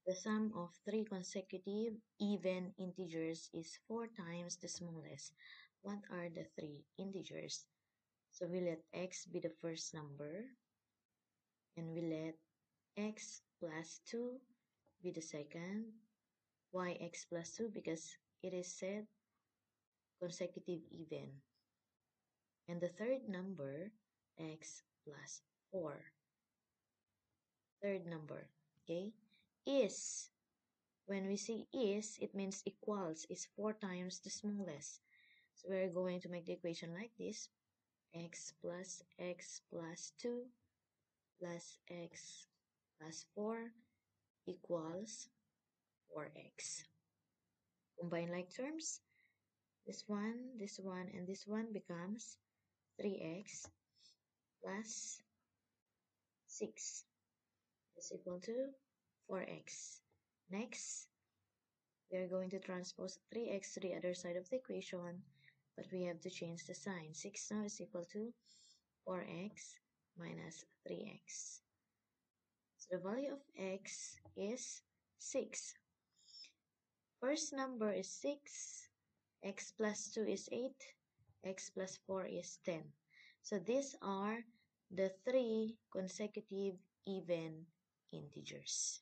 The sum of three consecutive even integers is 4 times the smallest. What are the three integers? So we let x be the first number, and we let x plus 2 be the second. Why x plus 2? Because it is said consecutive even. And the third number, x plus 4. Third number, okay, is, when we say is, it means equals, is 4 times the smallest. So we're going to make the equation like this: x plus 2 plus x plus 4 equals 4x. Combine like terms. This one, and this one becomes 3x plus 6 is equal to 4x. Next, we are going to transpose 3x to the other side of the equation, but we have to change the sign. 6 now is equal to 4x minus 3x. So the value of x is 6. First number is 6, x plus 2 is 8, x plus 4 is 10. So these are the three consecutive even integers.